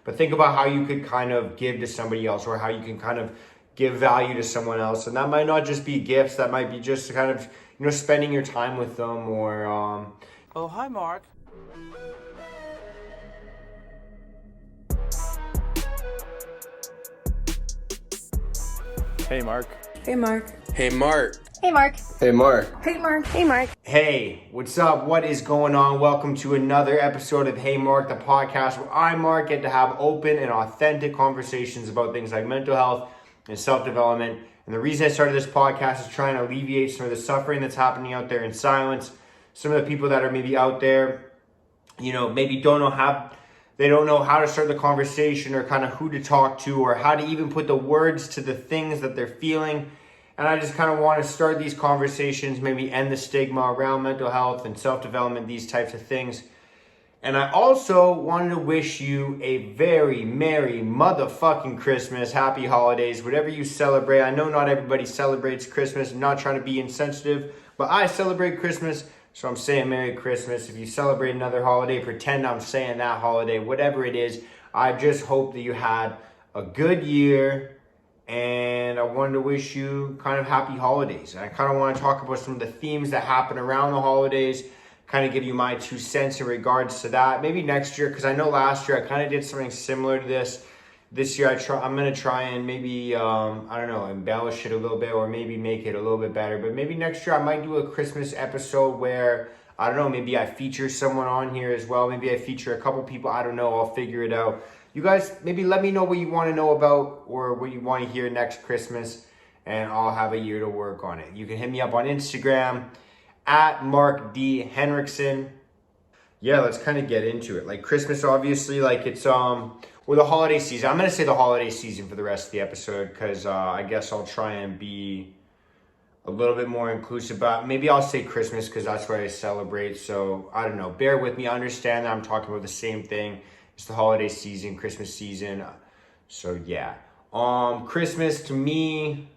but think about how you could kind of give to somebody else, or how you can kind of give value to someone else. And that might not just be gifts, that might be just kind of, spending your time with them, or Oh, hi, Mark. Hey, Mark. Hey, Mark. Hey, Mark. Hey, Mark. Hey, Mark. Hey, Mark. Hey, Mark. Hey, what's up? What is going on? Welcome to another episode of Hey Mark, the podcast where I, Mark, get to have open and authentic conversations about things like mental health and self-development. And the reason I started this podcast is trying to alleviate some of the suffering that's happening out there in silence. Some of the people that are maybe out there, maybe don't know how to start the conversation, or kind of who to talk to, or how to even put the words to the things that they're feeling. And I just kind of want to start these conversations, maybe end the stigma around mental health and self-development, these types of things. And I also wanted to wish you a very Merry motherfucking Christmas, Happy Holidays, whatever you celebrate. I know not everybody celebrates Christmas. I'm not trying to be insensitive, but I celebrate Christmas, so I'm saying Merry Christmas. If you celebrate another holiday, pretend I'm saying that holiday, whatever it is. I just hope that you had a good year, and I wanted to wish you kind of happy holidays. And I kind of want to talk about some of the themes that happen around the holidays, kind of give you my 2 cents in regards to that. Maybe next year, because I know last year I kind of did something similar to this. This year I'm going to try and maybe, embellish it a little bit, or maybe make it a little bit better. But maybe next year I might do a Christmas episode where, maybe I feature someone on here as well. Maybe I feature a couple people. I don't know. I'll figure it out. You guys, maybe let me know what you want to know about, or what you want to hear next Christmas, and I'll have a year to work on it. You can hit me up on Instagram at Mark D. Henriksen. Yeah, let's kind of get into it. Like Christmas, obviously, like it's the holiday season. I'm gonna say the holiday season for the rest of the episode, because I guess I'll try and be a little bit more inclusive. But maybe I'll say Christmas because that's what I celebrate. So I don't know. Bear with me. I understand that I'm talking about the same thing. It's the holiday season, Christmas season. So yeah, Christmas to me,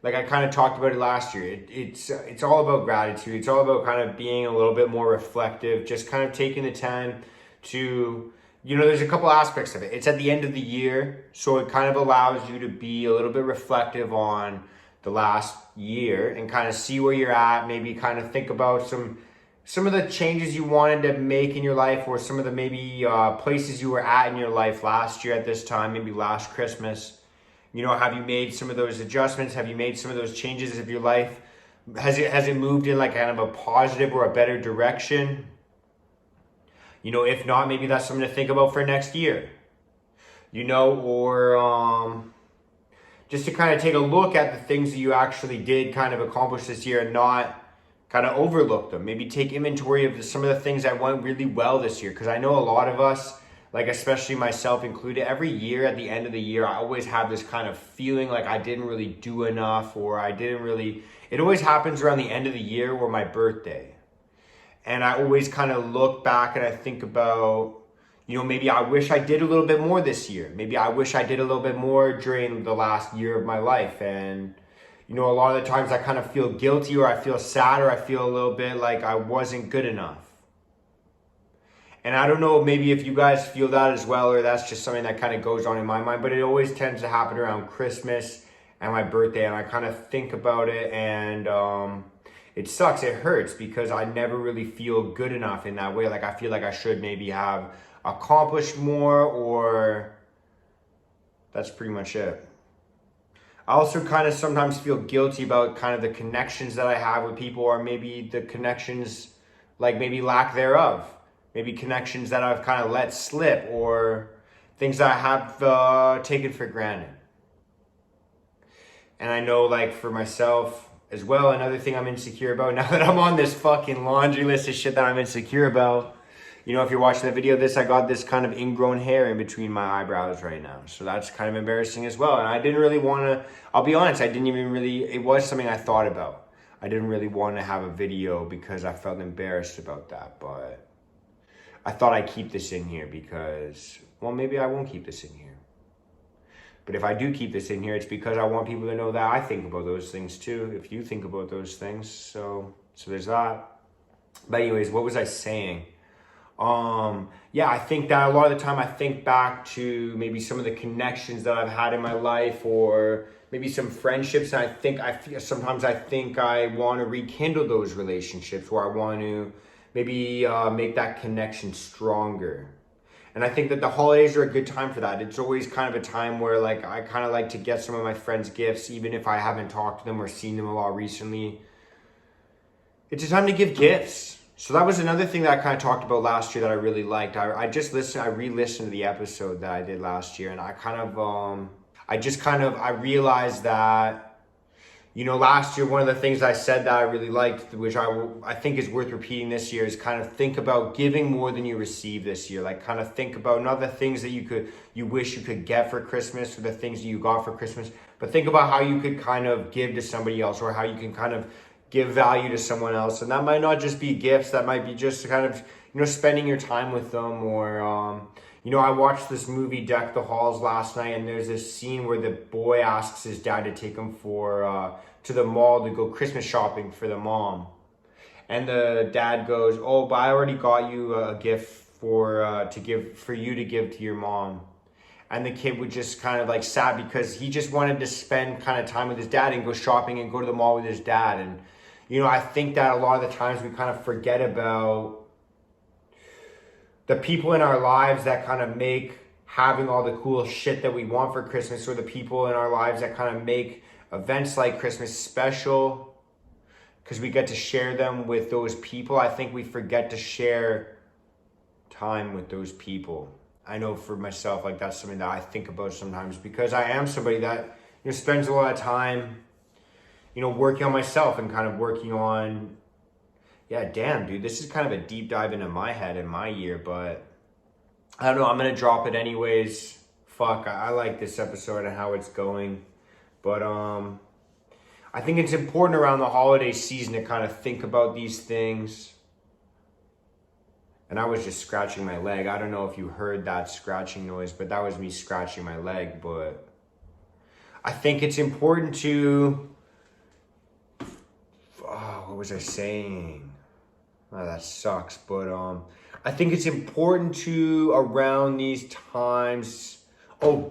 like I kind of talked about it last year. It's all about gratitude. It's all about kind of being a little bit more reflective. Just kind of taking the time to, there's a couple aspects of it. It's at the end of the year, so it kind of allows you to be a little bit reflective on the last year and kind of see where you're at. Maybe kind of think about some of the changes you wanted to make in your life, or some of the maybe places you were at in your life last year at this time, maybe last Christmas. Have you made some of those adjustments? Have you made some of those changes of your life? Has it moved in like kind of a positive or a better direction? If not, maybe that's something to think about for next year. Or just to kind of take a look at the things that you actually did kind of accomplish this year, and not kind of overlook them. Maybe take inventory of some of the things that went really well this year. Because I know a lot of us, like especially myself included, every year at the end of the year, I always have this kind of feeling like I didn't really do enough, or it always happens around the end of the year, or my birthday. And I always kind of look back and I think about, maybe I wish I did a little bit more this year. Maybe I wish I did a little bit more during the last year of my life. And a lot of the times I kind of feel guilty, or I feel sad, or I feel a little bit like I wasn't good enough. And I don't know, maybe if you guys feel that as well, or that's just something that kind of goes on in my mind, but it always tends to happen around Christmas and my birthday. And I kind of think about it, and it sucks. It hurts because I never really feel good enough in that way. Like I feel like I should maybe have accomplished more, or that's pretty much it. I also kind of sometimes feel guilty about kind of the connections that I have with people, or maybe the connections, like maybe lack thereof. Maybe connections that I've kind of let slip, or things that I have taken for granted. And I know, like for myself as well, another thing I'm insecure about, now that I'm on this fucking laundry list of shit that I'm insecure about, if you're watching the video of this, I got this kind of ingrown hair in between my eyebrows right now. So that's kind of embarrassing as well. And I didn't really want to, I'll be honest, it was something I thought about. I didn't really want to have a video because I felt embarrassed about that. But I thought I'd keep this in here because, well, maybe I won't keep this in here. But if I do keep this in here, it's because I want people to know that I think about those things too, if you think about those things. So there's that. But anyways, what was I saying? Yeah, I think that a lot of the time I think back to maybe some of the connections that I've had in my life, or maybe some friendships, and sometimes I think I want to rekindle those relationships, or I want to maybe make that connection stronger. And I think that the holidays are a good time for that. It's always kind of a time where like I kind of like to get some of my friends gifts, even if I haven't talked to them or seen them a lot recently. It's a time to give gifts. So that was another thing that I kind of talked about last year that I really liked. I re-listened to the episode that I did last year, and I realized that, last year, one of the things I said that I really liked, which I think is worth repeating this year, is kind of think about giving more than you receive this year. Like kind of think about not the things that you wish you could get for Christmas, or the things that you got for Christmas, but think about how you could kind of give to somebody else, or how you can kind of give value to someone else. And that might not just be gifts, that might be just kind of, spending your time with them, or, I watched this movie Deck the Halls last night, and there's this scene where the boy asks his dad to take him to the mall to go Christmas shopping for the mom. And the dad goes, "Oh, but I already got you a gift for you to give to your mom." And the kid would just kind of like sad, because he just wanted to spend kind of time with his dad and go shopping and go to the mall with his dad. And, I think that a lot of the times we kind of forget about the people in our lives that kind of make having all the cool shit that we want for Christmas, or the people in our lives that kind of make events like Christmas special, because we get to share them with those people. I think we forget to share time with those people. I know for myself, like that's something that I think about sometimes, because I am somebody that spends a lot of time working on myself, and kind of working on, yeah, damn, dude, this is kind of a deep dive into my head and my year, but I don't know, I'm gonna drop it anyways. Fuck, I like this episode and how it's going. But I think it's important around the holiday season to kind of think about these things. And I was just scratching my leg. I don't know if you heard that scratching noise, but that was me scratching my leg. But I think it's important to... what was I saying? Oh, that sucks. But I think it's important to, around these times...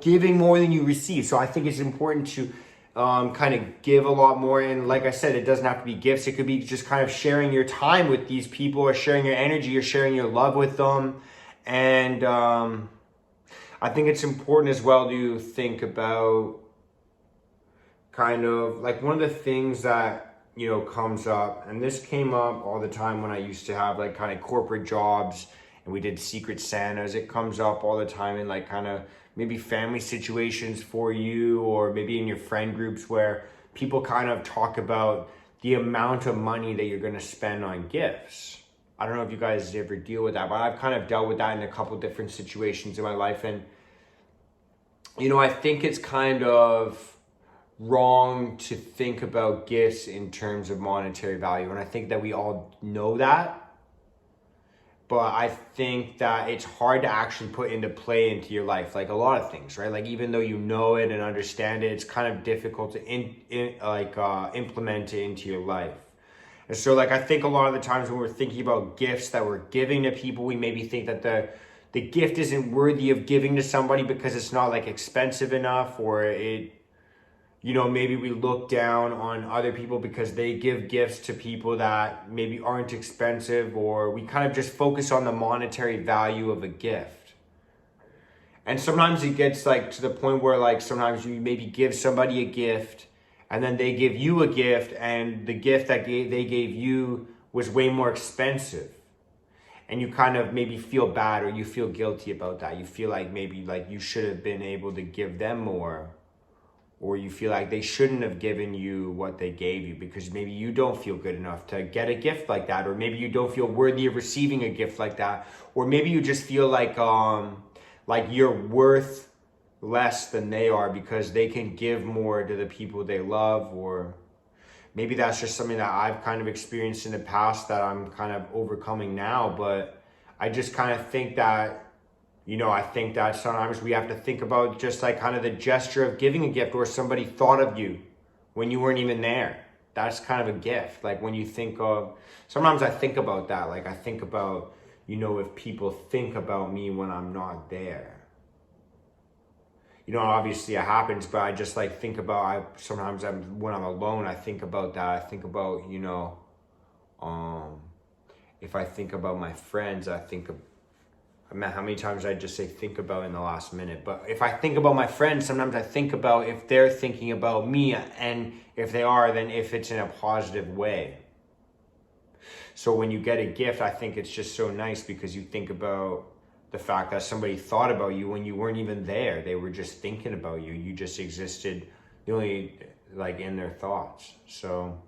giving more than you receive. So I think it's important to kind of give a lot more. And like I said, it doesn't have to be gifts. It could be just kind of sharing your time with these people, or sharing your energy, or sharing your love with them. And I think it's important as well to think about kind of like one of the things that, comes up. And this came up all the time when I used to have like kind of corporate jobs, and we did Secret Santas. It comes up all the time in like kind of maybe family situations for you, or maybe in your friend groups, where people kind of talk about the amount of money that you're going to spend on gifts. I don't know if you guys ever deal with that, but I've kind of dealt with that in a couple different situations in my life. And, I think it's kind of wrong to think about gifts in terms of monetary value. And I think that we all know that. But I think that it's hard to actually put into play into your life, like a lot of things, right? Like even though you know it and understand it, it's kind of difficult to implement it into your life. And so like I think a lot of the times when we're thinking about gifts that we're giving to people, we maybe think that the gift isn't worthy of giving to somebody because it's not like expensive enough, or it, maybe we look down on other people because they give gifts to people that maybe aren't expensive, or we kind of just focus on the monetary value of a gift. And sometimes it gets like to the point where like sometimes you maybe give somebody a gift, and then they give you a gift, and the gift that they gave you was way more expensive. And you kind of maybe feel bad, or you feel guilty about that. You feel like maybe like you should have been able to give them more. Or you feel like they shouldn't have given you what they gave you because maybe you don't feel good enough to get a gift like that. Or maybe you don't feel worthy of receiving a gift like that. Or maybe you just feel like you're worth less than they are because they can give more to the people they love. Or maybe that's just something that I've kind of experienced in the past that I'm kind of overcoming now. But I just kind of think that, I think that sometimes we have to think about just like kind of the gesture of giving a gift, or somebody thought of you when you weren't even there. That's kind of a gift. Like when you think of, sometimes I think about that. Like I think about, if people think about me when I'm not there. Obviously it happens, but I just like think about, when I'm alone, I think about that. I think about, if I think about my friends, I mean, how many times I just say think about in the last minute. But if I think about my friends, sometimes I think about if they're thinking about me, and if they are, then if it's in a positive way. So when you get a gift, I think it's just so nice because you think about the fact that somebody thought about you when you weren't even there. They were just thinking about you. You just existed only like in their thoughts. So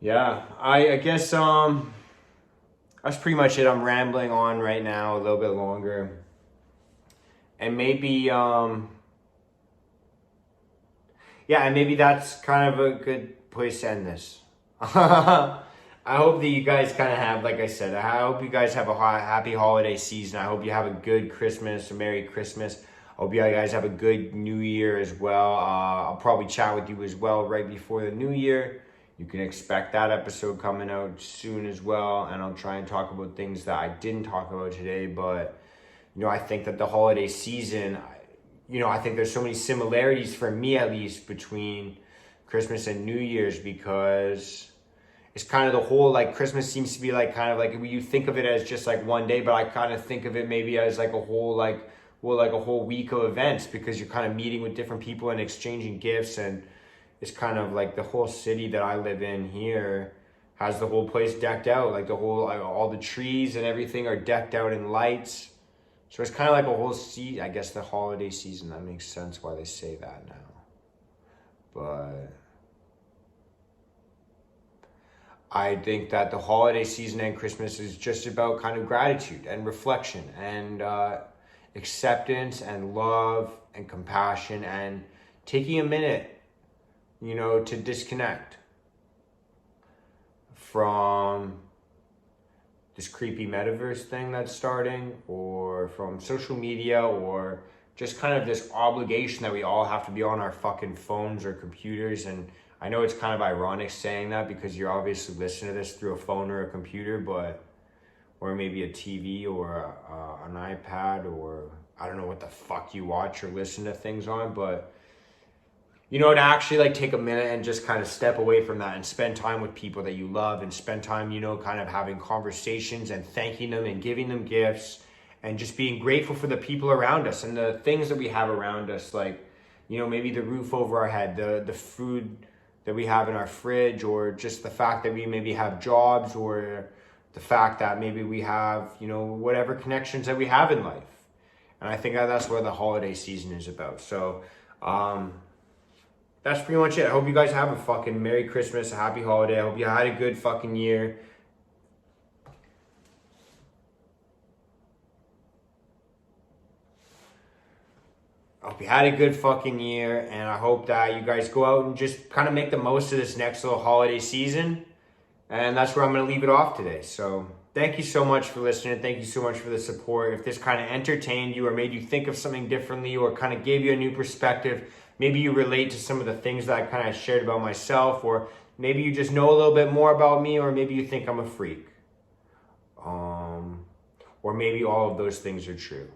yeah, I guess that's pretty much it. I'm rambling on right now a little bit longer. And maybe maybe that's kind of a good place to end this. I hope that you guys kind of have, like I said, I hope you guys have a happy holiday season. I hope you have a good Christmas, a Merry Christmas. I hope you guys have a good New Year as well. I'll probably chat with you as well right before the New Year. You can expect that episode coming out soon as well. And I'll try and talk about things that I didn't talk about today. But, I think that the holiday season, I think there's so many similarities for me, at least, between Christmas and New Year's, because it's kind of the whole, like, Christmas seems to be like kind of like, you think of it as just like one day, but I kind of think of it maybe as like a whole, like a whole week of events, because you're kind of meeting with different people and exchanging gifts. And it's kind of like the whole city that I live in here has the whole place decked out, like all the trees and everything are decked out in lights. So it's kind of like a whole I guess the holiday season. That makes sense why they say that now. But I think that the holiday season and Christmas is just about kind of gratitude and reflection and acceptance and love and compassion and taking a minute, to disconnect from this creepy metaverse thing that's starting, or from social media, or just kind of this obligation that we all have to be on our fucking phones or computers. And I know it's kind of ironic saying that because you're obviously listening to this through a phone or a computer, or maybe a TV or an iPad, or I don't know what the fuck you watch or listen to things on, but to actually like take a minute and just kind of step away from that and spend time with people that you love, and spend time, kind of having conversations and thanking them and giving them gifts, and just being grateful for the people around us and the things that we have around us, like, maybe the roof over our head, the food that we have in our fridge, or just the fact that we maybe have jobs, or the fact that maybe we have, whatever connections that we have in life. And I think that's what the holiday season is about. So, that's pretty much it. I hope you guys have a fucking Merry Christmas, a happy holiday. I hope you had a good fucking year. I hope you had a good fucking year, and I hope that you guys go out and just kind of make the most of this next little holiday season. And that's where I'm going to leave it off today. So thank you so much for listening. Thank you so much for the support. If this kind of entertained you or made you think of something differently, or kind of gave you a new perspective, maybe you relate to some of the things that I kind of shared about myself, or maybe you just know a little bit more about me, or maybe you think I'm a freak. Or maybe all of those things are true.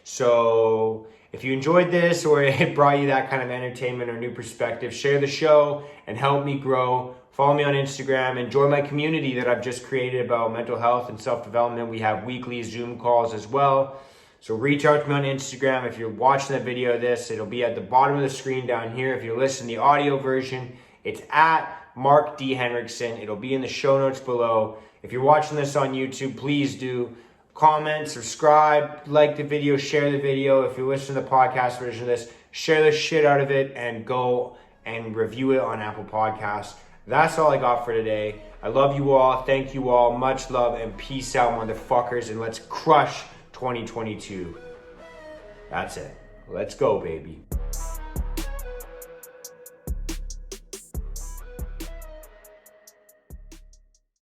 So if you enjoyed this, or it brought you that kind of entertainment or new perspective, share the show and help me grow. Follow me on Instagram and join my community that I've just created about mental health and self-development. We have weekly Zoom calls as well. So reach out to me on Instagram. If you're watching the video of this, it'll be at the bottom of the screen down here. If you're listening to the audio version, it's at Mark D. Henriksen. It'll be in the show notes below. If you're watching this on YouTube, please do comment, subscribe, like the video, share the video. If you listen to the podcast version of this, share the shit out of it and go and review it on Apple Podcasts. That's all I got for today. I love you all. Thank you all. Much love and peace out, motherfuckers. And let's crush 2022. That's it. Let's go, baby.